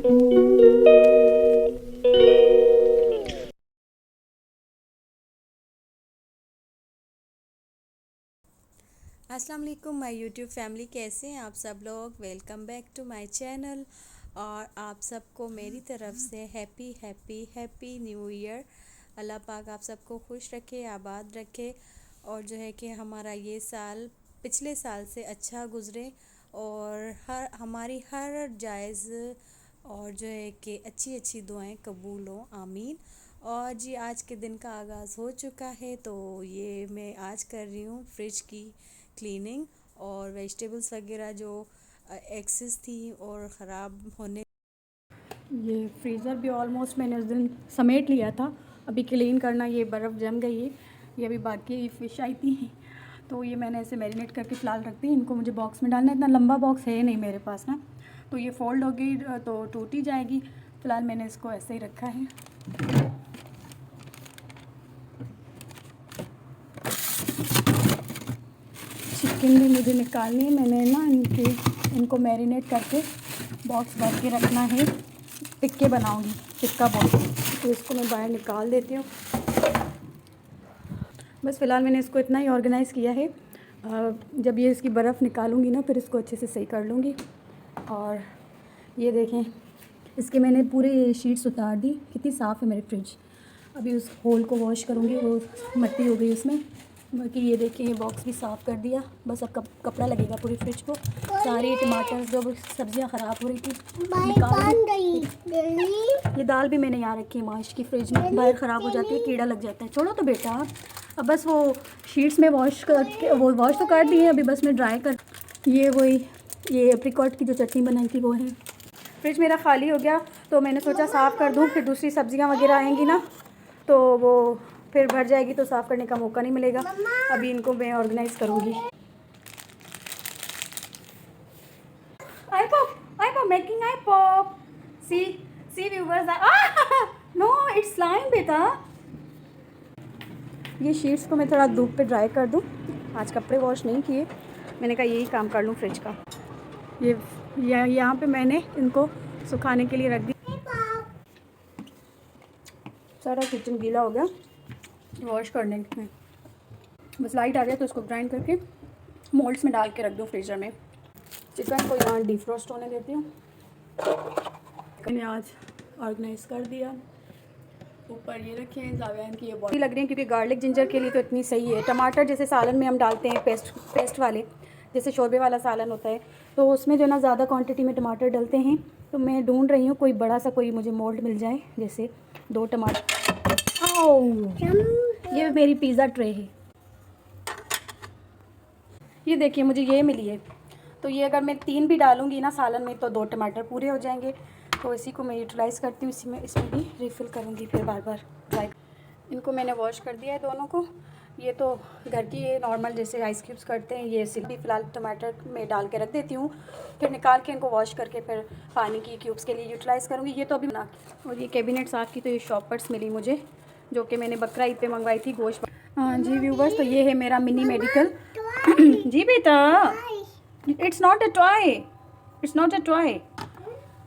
अस्सलाम वालेकुम my YouTube family, कैसे हैं आप सब लोग। Welcome back to my channel और आप सबको मेरी तरफ से happy happy happy new year. अल्लाह पाक आप सबको खुश रखे, आबाद रखे और जो है कि हमारा ये साल पिछले साल से अच्छा गुज़रे और हमारी हर जायज़ और जो है कि अच्छी अच्छी दुआएं कबूल हों, आमीन। और जी आज के दिन का आगाज़ हो चुका है, तो ये मैं आज कर रही हूँ फ्रिज की क्लीनिंग और वेजिटेबल्स वगैरह जो एक्सेस थी और ख़राब होने। ये फ्रीज़र भी ऑलमोस्ट मैंने उस दिन समेट लिया था, अभी क्लीन करना, ये बर्फ़ जम गई है। ये अभी बाकी फ़िश आई थी, तो ये मैंने ऐसे मैरिनेट करके फ़िलहाल रख दी। इनको मुझे बॉक्स में डालना है, इतना लंबा बॉक्स है नहीं मेरे पास ना, तो ये फ़ोल्ड होगी तो टूट ही जाएगी। फ़िलहाल मैंने इसको ऐसे ही रखा है। चिकन भी मुझे निकालनी है, मैंने ना इनको मैरिनेट करके बॉक्स भर के रखना है। टिक्के बनाऊंगी, टिक्का बॉक्स, तो इसको मैं बाहर निकाल देती हूँ। बस फ़िलहाल मैंने इसको इतना ही ऑर्गेनाइज़ किया है। जब ये इसकी बर्फ़ निकालूंगी ना, फिर इसको अच्छे से सही कर लूँगी। और ये देखें, इसके मैंने पूरे शीट्स उतार दी, कितनी साफ़ है मेरी फ्रिज। अभी उस होल को वॉश करूँगी, वो मट्टी हो गई उसमें। बाकी ये देखिए, ये बॉक्स भी साफ़ कर दिया। बस अब कपड़ा लगेगा पूरी फ्रिज को। सारी टमाटर जो सब्जियां ख़राब हो रही थी निकाल दी। ये दाल भी मैंने यहाँ रखी है माश की फ्रिज में, बाहर ख़राब हो जाती है, कीड़ा लग जाता है। छोड़ो तो बेटा, अब बस वो शीट्स में वॉश तो कर दी है, अभी बस मैं ड्राई कर। ये वही ये एप्रिकॉट की जो चटनी बनाई थी वो है। फ्रिज मेरा ख़ाली हो गया, तो मैंने सोचा साफ़ कर दूँ, फिर दूसरी सब्जियां वगैरह आएंगी ना, तो वो फिर भर जाएगी, तो साफ़ करने का मौका नहीं मिलेगा। अभी इनको मैं ऑर्गेनाइज़ करूँगी। I pop making I pop. See viewers, no it's slime बेटा। ये शीट्स को मैं थोड़ा धूप पे ड्राई कर दूँ। आज कपड़े वॉश नहीं किए, मैंने कहा यही काम कर लूँ फ्रिज का। ये यहाँ पे मैंने इनको सुखाने के लिए रख दी। सारा किचन गीला हो गया वॉश करने में। बस लाइट आ गया तो इसको ग्राइंड करके मोल्ड्स में डाल के रख दूँ फ्रीज़र में। चिकन को यहाँ डिफ्रोस्ट होने देती हूँ। मैंने आज ऑर्गेनाइज़ कर दिया। ऊपर ये रखे हैं जावियान की, ये बहुत लग रही है क्योंकि गार्लिक जिंजर के लिए तो इतनी सही है। टमाटर जैसे सालन में हम डालते हैं पेस्ट वाले, जैसे शोरबे वाला सालन होता है, तो उसमें जो ना ज़्यादा क्वांटिटी में टमाटर डलते हैं। तो मैं ढूंढ रही हूँ कोई बड़ा सा कोई मुझे मोल्ड मिल जाए, जैसे 2 टमाटर। ये मेरी पिज़्ज़ा ट्रे है, ये देखिए मुझे ये मिली है। तो ये अगर मैं 3 भी डालूँगी ना सालन में, तो 2 टमाटर पूरे हो जाएंगे। तो इसी को मैं यूटिलाइज़ करती हूँ, इसमें भी रिफ़िल करूँगी फिर बार बार ट्राई। इनको मैंने वॉश कर दिया है दोनों को। ये तो घर की ये नॉर्मल जैसे आइस क्यूब्स करते हैं, ये सिर्फ भी फ़िलहाल टमाटर में डाल के रख देती हूँ, फिर निकाल के इनको वॉश करके फिर पानी की क्यूब्स के लिए यूटिलाइज़ करूँगी। ये तो अभी बना। और ये कैबिनेट साफ़ की, तो ये शॉपर्स मिली मुझे, जो कि मैंने बकरा ईद पे मंगवाई थी गोश्त। हाँ जी व्यूवर्स, तो ये है मेरा मिनी मेडिकल। जी बेटा, it's not a toy, it's not a toy.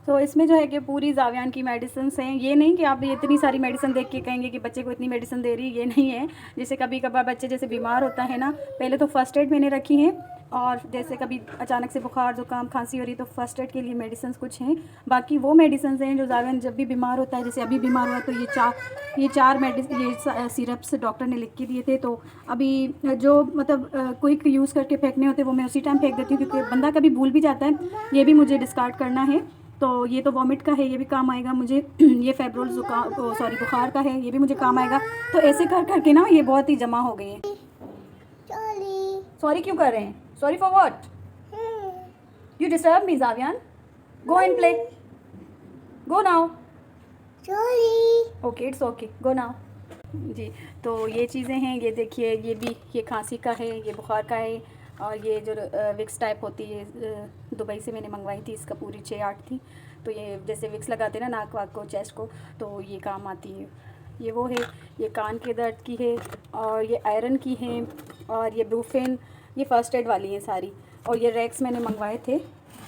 तो इसमें जो है कि पूरी जावियान की मेडिसिन हैं। ये नहीं कि आप इतनी सारी मेडिसिन देख के कहेंगे कि बच्चे को इतनी मेडिसिन दे रही है, ये नहीं है। जैसे कभी कभार बच्चे जैसे बीमार होता है ना, पहले तो फ़र्स्ट एड मैंने रखी है, और जैसे कभी अचानक से बुखार जुकाम खांसी हो रही तो फ़र्स्ट एड के लिए मेडिसिन कुछ हैं। बाकी वो मेडिसिन हैं जो जावियान जब भी बीमार होता है, जैसे अभी बीमार हुआ तो ये चार मेडिसिन, ये सिरप्स डॉक्टर ने लिख के दिए थे। तो अभी जो मतलब क्विक यूज़ करके फेंकने होते हैं वो मैं उसी टाइम फेंक देती हूँ, क्योंकि बंदा कभी भूल भी जाता है। ये भी मुझे डिस्कार्ड करना है। तो ये तो वॉमिट का है, ये भी काम आएगा मुझे। ये फेब्रोल जुकाम बुखार का है, ये भी मुझे काम आएगा। तो ऐसे कर करके ना ये बहुत ही जमा हो गई है। सॉरी क्यों कर रहे हैं? Sorry for what? You disturb me Zavian, go and play, go now. Okay it's okay, go now. जी, तो ये चीज़ें हैं। ये देखिए, ये भी ये खांसी का है, ये बुखार का है। और ये जो विक्स टाइप होती है, दुबई से मैंने मंगवाई थी, इसका पूरी 6-8 थी। तो ये जैसे विक्स लगाते हैं ना नाक वाक को, चेस्ट को, तो ये काम आती है। ये वो है, ये कान के दर्द की है, और ये आयरन की है, और ये ब्रूफेन, ये फ़र्स्ट एड वाली है सारी। और ये रैक्स मैंने मंगवाए थे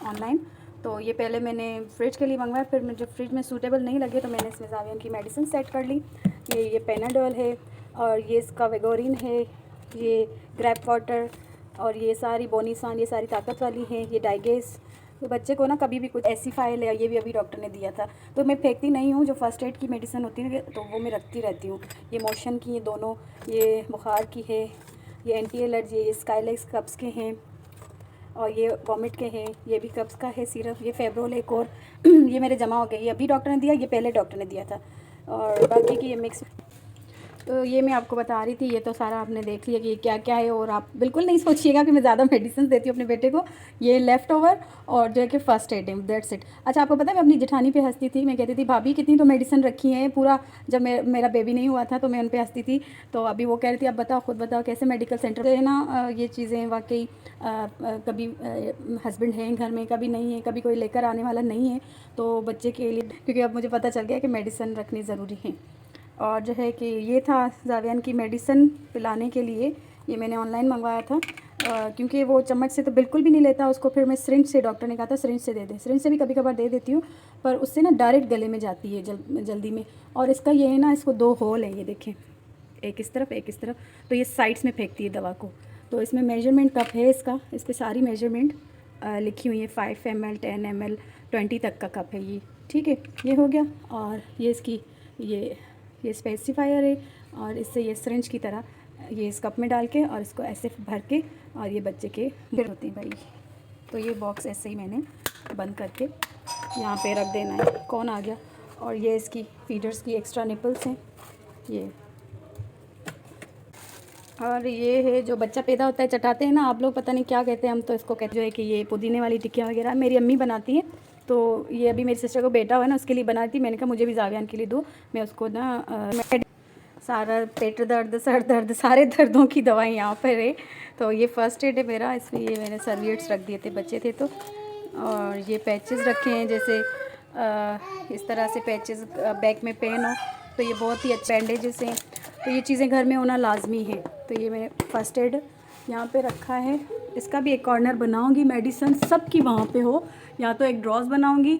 ऑनलाइन, तो ये पहले मैंने फ्रिज के लिए मंगवाया, फिर मुझे फ्रिज में सूटेबल नहीं लगे तो मैंने इसमें ज़ावियन की मेडिसिन सेट कर ली। ये पेनाडोल है, और ये इसका वेगोरिन है, ये ग्रैप वाटर, और ये सारी बोनीसान, ये सारी ताकत वाली हैं। ये डाइगेस, तो बच्चे को ना कभी भी कुछ ऐसी फाइल है, ये भी अभी डॉक्टर ने दिया था, तो मैं फेंकती नहीं हूँ। जो फर्स्ट एड की मेडिसिन होती है तो वो मैं रखती रहती हूँ। ये मोशन की, ये दोनों, ये बुखार की है, ये एंटी एलर्जी, ये स्काइलेक्स कब्ज़ के हैं, और ये वॉमिट के हैं, ये भी कब्ज़ का है सिरप, ये फेब्रोल एक और ये मेरे जमा हो गए, ये अभी डॉक्टर ने दिया, ये पहले डॉक्टर ने दिया था, और बाकी की ये मिक्स। तो ये मैं आपको बता रही थी, ये तो सारा आपने देख लिया कि ये क्या क्या है। और आप बिल्कुल नहीं सोचिएगा कि मैं ज़्यादा मेडिसिन देती हूँ अपने बेटे को, ये लेफ़्ट ओवर और जो है कि फ़र्स्ट एड है, दैट्स इट। अच्छा, आपको पता है मैं अपनी जेठानी पे हंसती थी, मैं कहती थी भाभी कितनी तो मेडिसिन रखी है पूरा, जब मेरा बेबी नहीं हुआ था तो मैं उन पर हंसती थी। तो अभी वो कह रही थी अब बताओ, खुद बताओ कैसे मेडिकल सेंटर है ना, ये चीज़ें वाकई कभी हस्बैंड हैं घर में, कभी नहीं है, कभी कोई लेकर आने वाला नहीं है, तो बच्चे के लिए, क्योंकि अब मुझे पता चल गया कि मेडिसिन रखनी ज़रूरी है। और जो है कि ये था ज़ावियन की मेडिसिन पिलाने के लिए, ये मैंने ऑनलाइन मंगवाया था, क्योंकि वो चम्मच से तो बिल्कुल भी नहीं लेता उसको। फिर मैं सिरिंज से, डॉक्टर ने कहा था सिरिंज से दे दें, सिरिंज से भी कभी कभार दे देती हूँ, पर उससे ना डायरेक्ट गले में जाती है जल्दी में। और इसका ये है ना, इसको 2 होल है, ये देखें, एक इस तरफ एक इस तरफ, तो ये साइड्स में फेंकती है दवा को। तो इसमें मेजरमेंट कप है इसका, इस पर सारी मेजरमेंट लिखी हुई है, 5 ml 10 ml 20 तक का कप है ये, ठीक है, ये हो गया। और ये इसकी ये स्पेसिफायर है, और इससे ये सिरिंज की तरह ये इस कप में डाल के और इसको ऐसे भर के, और ये बच्चे के फिर होते हैं भाई। तो ये बॉक्स ऐसे ही मैंने बंद करके यहाँ पे रख देना है। कौन आ गया? और ये इसकी फीडर्स की एक्स्ट्रा निपल्स हैं ये, और ये है जो बच्चा पैदा होता है चटाते हैं ना आप लोग, पता नहीं क्या कहते हैं, हम तो इसको कहते जो है कि ये पुदीने वाली टिक्कियाँ वगैरह मेरी अम्मी बनाती हैं। तो ये अभी मेरी सिस्टर को बेटा हुआ है ना, उसके लिए बनाई थी, मैंने कहा मुझे भी ज़ावियन के लिए दो, मैं उसको ना सारा पेट दर्द, सर दर्द, सारे दर्दों की दवाई यहाँ पर है। तो ये फ़र्स्ट एड है मेरा, इसमें ये मैंने सर्विएट्स रख दिए थे, बच्चे थे तो। और ये पैचेस रखे हैं, जैसे इस तरह से पैचेस बैक में पेन हो तो ये बहुत ही अच्छे बैंडेजेस हैं, तो ये चीज़ें घर में होना लाजमी है। तो ये मैंने फ़र्स्ट एड यहाँ पे रखा है, इसका भी एक कॉर्नर बनाऊंगी, मेडिसिन सब की वहाँ पे हो, या तो एक ड्रॉज बनाऊंगी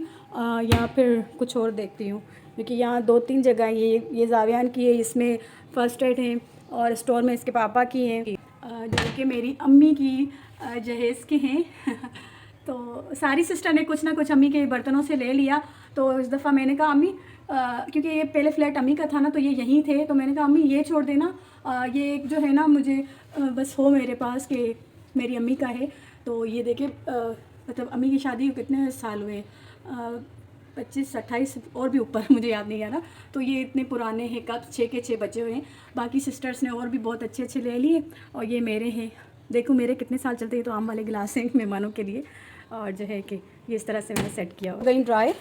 या फिर कुछ और देखती हूँ, क्योंकि यहाँ 2-3 जगह ये ज़ावियन की है, इसमें फ़र्स्ट एड है, और स्टोर में इसके पापा की हैं, जो कि मेरी अम्मी की जहेज़ के हैं तो सारी सिस्टर ने कुछ ना कुछ अम्मी के बर्तनों से ले लिया। तो इस दफ़ा मैंने कहा अम्मी, क्योंकि ये पहले फ्लैट अम्मी का था ना, तो ये यहीं थे, तो मैंने कहा अम्मी ये छोड़ देना, ये एक जो है ना मुझे बस हो मेरे पास कि मेरी अम्मी का है। तो ये देखिए, मतलब अम्मी की शादी को कितने साल हुए, 25-28 और भी ऊपर, मुझे याद नहीं आ रहा। तो ये इतने पुराने हैं, कब 6 के 6 बचे हुए हैं, बाकी सिस्टर्स ने और भी बहुत अच्छे अच्छे ले लिए, और ये मेरे हैं, देखो मेरे कितने साल चलते हैं। तो आम वाले गिलास हैं मेहमानों के लिए, और जो है कि ये इस तरह से मैंने सेट किया। हो गई ड्राई,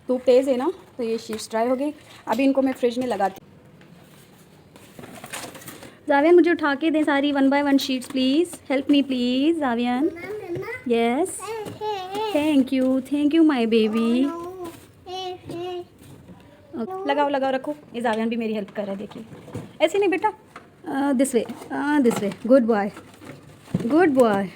धूप तेज़ है ना, तो ये शीट्स ड्राई हो गई। अभी इनको मैं फ्रिज में लगाती हूँ। ज़ावियन मुझे उठा के दें सारी 1 by 1 sheets please, help me please Zavian. Yes, thank you my baby. लगाओ लगाओ, रखो, ये ज़ावियन भी मेरी हेल्प कर रहा है, देखिए ऐसे नहीं बेटा, this way, good boy, good boy.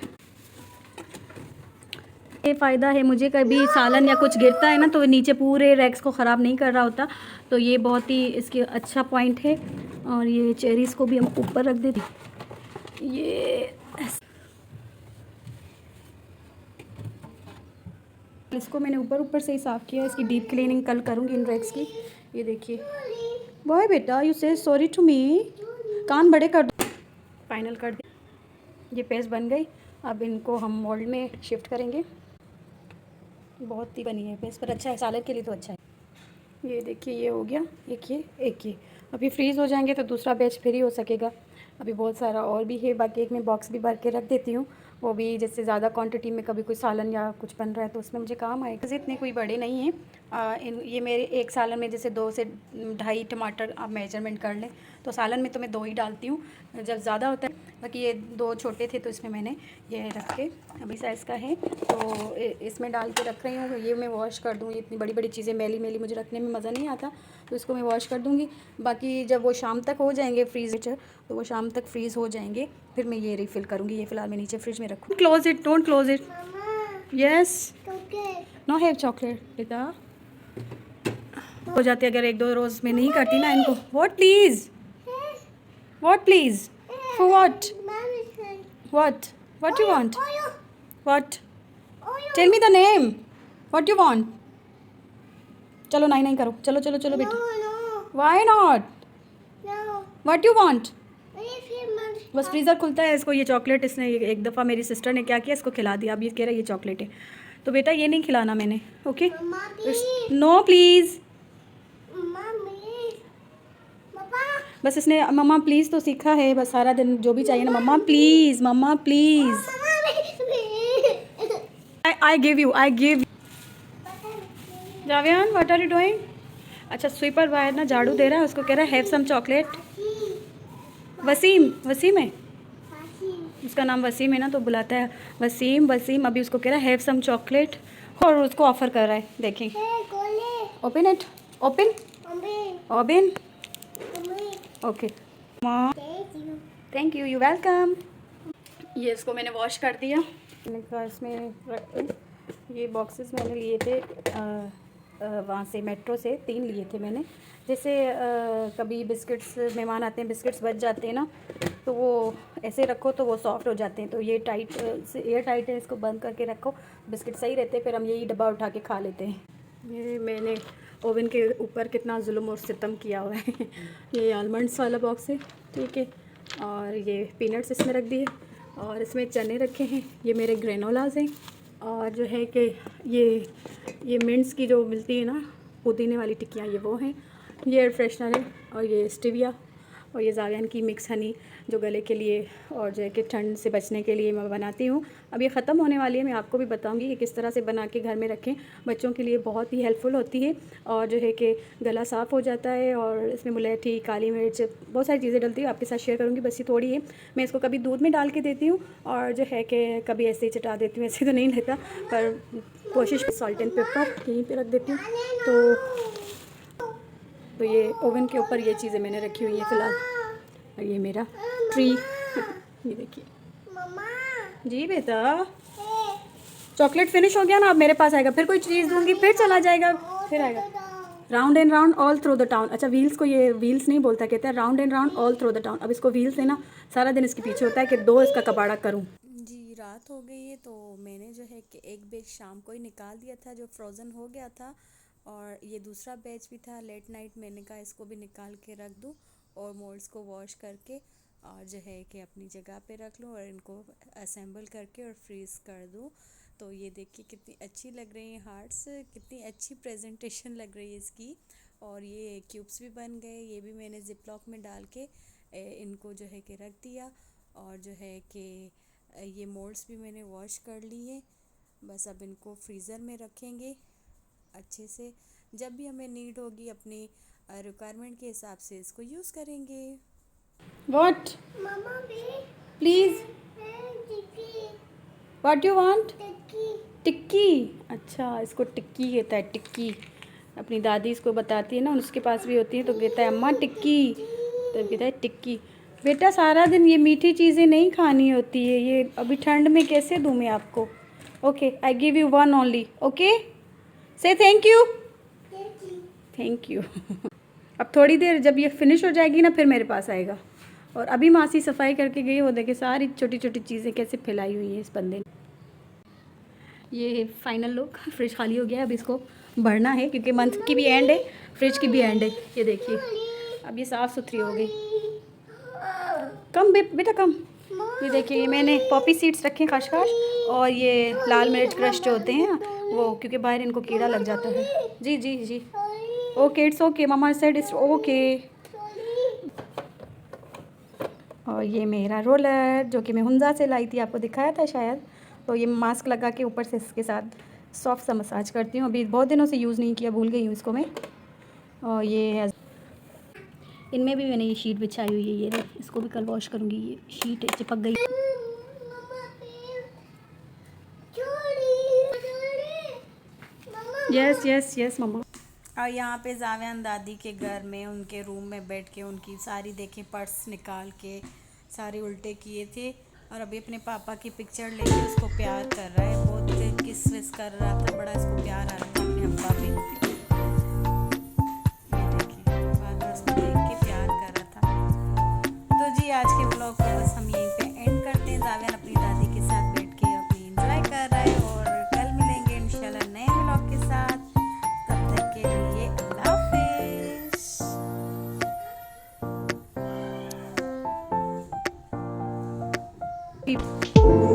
ये फ़ायदा है, मुझे कभी सालन या कुछ गिरता है ना तो नीचे पूरे रैक्स को ख़राब नहीं कर रहा होता, तो ये बहुत ही इसके अच्छा पॉइंट है। और ये चेरीज़ को भी हम ऊपर रख देते, ये इसको मैंने ऊपर से ही साफ़ किया, इसकी डीप क्लीनिंग कल करूँगी इन रैक्स की। ये देखिए, बॉय बेटा यू से सॉरी टू मी, कान बड़े कर दो, फाइनल कर दे। ये पेस्ट बन गई, अब इनको हम मोल्ड में शिफ्ट करेंगे। बहुत ही बनी है पेस्ट, पर अच्छा है सालन के लिए, तो अच्छा है। ये देखिए, ये हो गया, एक ये अभी फ्रीज़ हो जाएंगे तो दूसरा बैच फिर ही हो सकेगा। अभी बहुत सारा और भी है, बाकी एक मैं बॉक्स भी भर के रख देती हूँ, वो भी जैसे ज़्यादा क्वांटिटी में कभी कोई सालन या कुछ बन रहा है तो उसमें मुझे काम आएगा। इतने कोई बड़े नहीं हैं, ये मेरे एक सालन में जैसे 2 से 2.5 टमाटर आप मेजरमेंट कर लें, तो सालन में तो मैं 2 ही डालती हूँ जब ज़्यादा होता है। बाकी ये 2 छोटे थे तो इसमें मैंने ये रख के, अभी साइज़ का है तो इसमें डाल के रख रही हूँ। ये मैं वॉश कर दूँगी, इतनी बड़ी बड़ी चीज़ें मैली मैली मुझे रखने में मज़ा नहीं आता, तो इसको मैं वॉश कर दूँगी। बाकी जब वो शाम तक हो जाएंगे फ्रीज़र, तो वो शाम तक फ्रीज़ हो जाएंगे, फिर मैं ये रिफ़िल करूँगी। ये फ़िलहाल मैं नीचे फ्रिज में रखूँ। Close it, don't close it. Yes no have chocolate बेटा। हो जाती अगर एक दो रोज में नहीं करती ना इनको। What please, what please, for what, what you want, what, tell me the name, what you want. चलो नहीं नहीं करो, चलो चलो चलो बेटा। Why not, what you want. बस फ्रीज़र खुलता है इसको ये चॉकलेट, इसने एक दफ़ा मेरी सिस्टर ने क्या किया, इसको खिला दिया। अब ये कह रहा है ये चॉकलेट है, तो बेटा ये नहीं खिलाना मैंने, ओके। नो प्लीज़, बस इसने मम्मा प्लीज़ तो सीखा है, बस सारा दिन जो भी चाहिए ना mamma please, mamma please. I give you, I give. Zavian what are you doing. अच्छा स्वीपर बाहर ना झाड़ू दे रहा है, उसको कह रहा है have some chocolate. Wasim, Wasim है उसका नाम, वसीम है ना, तो बुलाता है वसीम वसीम। अभी उसको कह रहा है हैव सम चॉकलेट और उसको ऑफ़र कर रहा है, देखें। Open it, open open, okay माँ, थैंक यू, यू वेलकम। ये इसको मैंने वॉश कर दिया। मैंने कहा इसमें ये बॉक्सेस मैंने लिए थे वहाँ से मेट्रो से 3 लिए थे मैंने। जैसे कभी बिस्किट्स मेहमान आते हैं, बिस्किट्स बच जाते हैं ना, तो वो ऐसे रखो तो वो सॉफ्ट हो जाते हैं। तो ये टाइट से एयर टाइट है, इसको बंद करके रखो, बिस्किट सही रहते हैं, फिर हम यही डब्बा उठा के खा लेते हैं। ये मैंने ओवन के ऊपर कितना जुल्म और सितम किया हुआ है। ये आलमंड्स वाला बॉक्स है, ठीक है, और ये पीनट्स इसमें रख दिए, और इसमें चने रखे हैं, ये मेरे ग्रेनोलाज हैं, और जो है कि ये मिंट्स की जो मिलती है ना पुदीने वाली टिक्कियाँ, ये वो हैं, ये एयर फ्रेशनर है, और ये स्टीविया, और ये जावियान की मिक्स हनी जो गले के लिए और जो है कि ठंड से बचने के लिए मैं बनाती हूँ। अब ये ख़त्म होने वाली है, मैं आपको भी बताऊँगी कि किस तरह से बना के घर में रखें, बच्चों के लिए बहुत ही हेल्पफुल होती है, और जो है कि गला साफ़ हो जाता है। और इसमें मुलैठी, काली मिर्च, बहुत सारी चीज़ें डलती है, आपके साथ शेयर करूँगी, बस ये थोड़ी है। मैं इसको कभी दूध में डाल के देती हूँ, और जो है कि कभी ऐसे ही चटा देती हूँ, ऐसे तो नहीं लेता, पर कोशिश सॉल्ट एंड पेपर यहीं पर रख देती हूँ। तो ये ओवन के ऊपर ये चीज़ें मैंने रखी हुई हैं फ़िलहाल। और ये मेरा ट्री, ये देखिए। जी बेटा, चॉकलेट फिनिश हो गया ना, अब मेरे पास आएगा, फिर कोई चीज़ दूंगी फिर चला जाएगा, फिर आएगा। Round and round all through the town. अच्छा व्हील्स को ये व्हील्स नहीं बोलता, कहता है round and round all through the town. अब इसको व्हील्स है ना, सारा दिन इसके पीछे होता है कि 2 इसका कबाड़ा करूँ। जी रात हो गई है, तो मैंने जो है कि एक बैच शाम को ही निकाल दिया था जो फ्रोज़न हो गया था, और ये दूसरा बैच भी था लेट नाइट, मैंने कहा इसको भी निकाल के रख दूँ और मोल्ड्स को वॉश करके और जो है कि अपनी जगह पे रख लूँ और इनको असेंबल करके और फ्रीज़ कर दूँ। तो ये देखिए कितनी अच्छी लग रही हैं हार्ट्स, कितनी अच्छी प्रेजेंटेशन लग रही है इसकी। और ये क्यूब्स भी बन गए, ये भी मैंने जिप लॉक में डाल के इनको जो है कि रख दिया, और जो है कि ये मोल्ड्स भी मैंने वॉश कर लिए। बस अब इनको फ्रीज़र में रखेंगे अच्छे से, जब भी हमें नीड होगी अपनी रिक्वायरमेंट के हिसाब से इसको यूज़ करेंगे। What please, what you want. टिक्की, अच्छा इसको टिक्की कहता है, टिक्की। अपनी दादी इसको बताती है ना, उसके पास भी होती है, तो कहता है अम्मा टिक्की, तो कहता है टिक्की। बेटा सारा दिन ये मीठी चीज़ें नहीं खानी होती है, ये अभी ठंड में कैसे दूँ मैं आपको। Okay I give you 1 only, okay से थैंक यू, थैंक यू। अब थोड़ी देर जब ये फिनिश हो जाएगी ना, फिर मेरे पास आएगा। और अभी मासी सफाई करके गई, वो देखे सारी छोटी छोटी चीज़ें कैसे फैलाई हुई हैं इस बंदे ने। ये फाइनल लुक, फ्रिज खाली हो गया है, अब इसको भरना है क्योंकि मंथ की भी एंड है, फ्रिज की भी एंड है। ये देखिए अब ये साफ़ सुथरी हो गई। कम बेटा कम। ये देखिए मैंने पॉपी सीड्स रखे हैं खशखश, और ये लाल मिर्च क्रश जो होते हैं वो, क्योंकि बाहर इनको कीड़ा लग जाता है। जी जी जी okay it's okay, mama said it's okay. और ये मेरा रोलर जो कि मैं हुंजा से लाई थी, आपको दिखाया था शायद। तो ये मास्क लगा के ऊपर से इसके साथ सॉफ्ट सा मसाज करती हूँ। अभी बहुत दिनों से यूज़ नहीं किया, भूल गई हूँ इसको मैं। और ये इनमें भी मैंने ये शीट बिछाई हुई है, ये इसको भी कल वॉश करूँगी। ये शीट चिपक गई। यस यस यस मम्मा। और यहाँ पे जावियान दादी के घर में उनके रूम में बैठ के उनकी सारी देखें पर्स निकाल के सारे उल्टे किए थे, और अभी अपने पापा की पिक्चर लेके उसको प्यार कर रहा है बहुत। किस विस कर रहा था, बड़ा इसको प्यार आ रहा था अपने अब्बा पे। ये देखिए बार-बार उसको देख के प्यार कर रहा था। तो जी आज के व्लॉग को बस हम यहीं पे एंड करते हैं। जावियान अपनी दादी के साथ बैठ के अपनी एंजॉय कर रहा है और कल मिलेंगे इंशाल्लाह नए व्लॉग के साथ। तब तक के लिए अल्लाह हाफिज़।